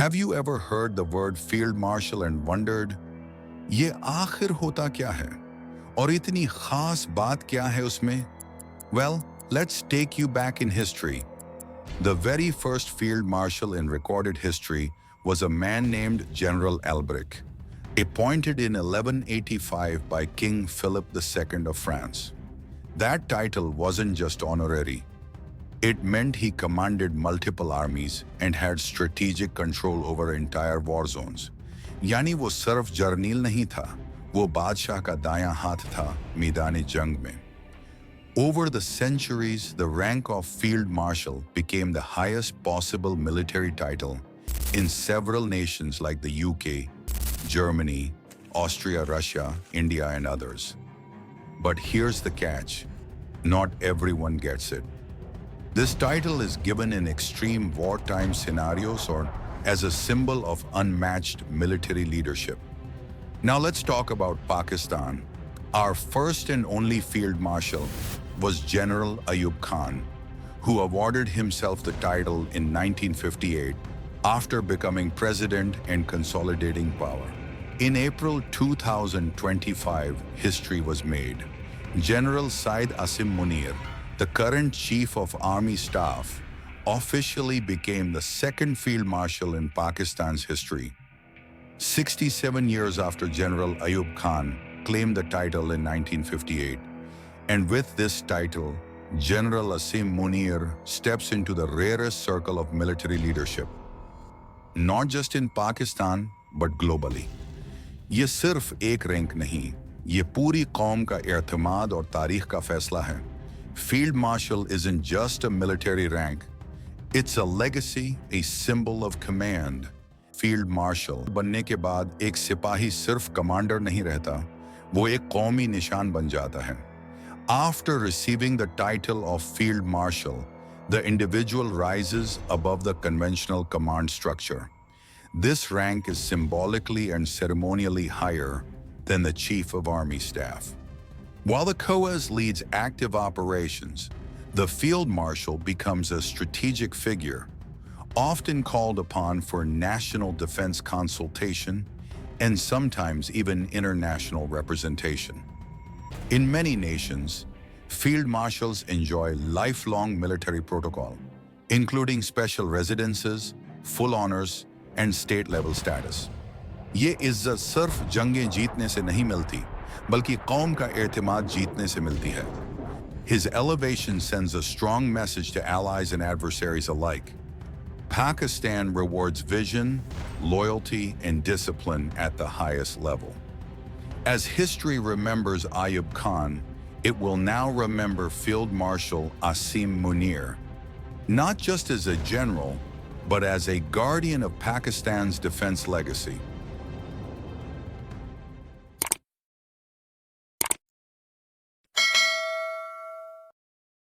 Have you ever heard the word field marshal and wondered, ये आखिर होता क्या है और इतनी खास बात क्या है उसमें? Well, let's take you back in history. The very first field marshal in recorded history was a man named General Albrecht, appointed in 1185 by King Philip II of France. That title wasn't just honorary. It meant he commanded multiple armies and had strategic control over entire war zones. यानी वो सिर्फ जर्नील नहीं था, वो बादशाह का दायां हाथ था मैदान जंग में. Over the centuries, the rank of Field Marshal became the highest possible military title in several nations like the UK, Germany, Austria, Russia, India, and others. But here's the catch: not everyone gets it. This title is given in extreme wartime scenarios or as a symbol of unmatched military leadership. Now let's talk about Pakistan. Our first and only field marshal was General Ayub Khan, who awarded himself the title in 1958 after becoming president and consolidating power. In April 2025, history was made. General Syed Asim Munir, the current Chief of Army Staff, officially became the second field marshal in Pakistan's history. 67 years after General Ayub Khan claimed the title in 1958. And with this title, General Asim Munir steps into the rarest circle of military leadership. Not just in Pakistan, but globally. ये सिर्फ एक rank नहीं, ये पूरी कौम का एतमाद और तारीख का फैसला है. Field Marshal isn't just a military rank. It's a legacy, a symbol of command. Field Marshal बनने के बाद एक सिपाही सिर्फ कमांडर नहीं रहता, वो एक कौमी निशान बन जाता है. After receiving the title of Field Marshal, the individual rises above the conventional command structure. This rank is symbolically and ceremonially higher than the Chief of Army Staff. While the COAS leads active operations, the Field Marshal becomes a strategic figure, often called upon for national defense consultation and sometimes even international representation. In many nations, field marshals enjoy lifelong military protocol, including special residences, full honors, and state-level status. ये इज्जत सिर्फ जंगें जीतने से नहीं मिलती, बल्कि कौम का एतमाद जीतने से मिलती है. His elevation sends a strong message to allies and adversaries alike. Pakistan rewards vision, loyalty, and discipline at the highest level. As history remembers Ayub Khan, it will now remember Field Marshal Asim Munir, not just as a general, but as a guardian of Pakistan's defense legacy.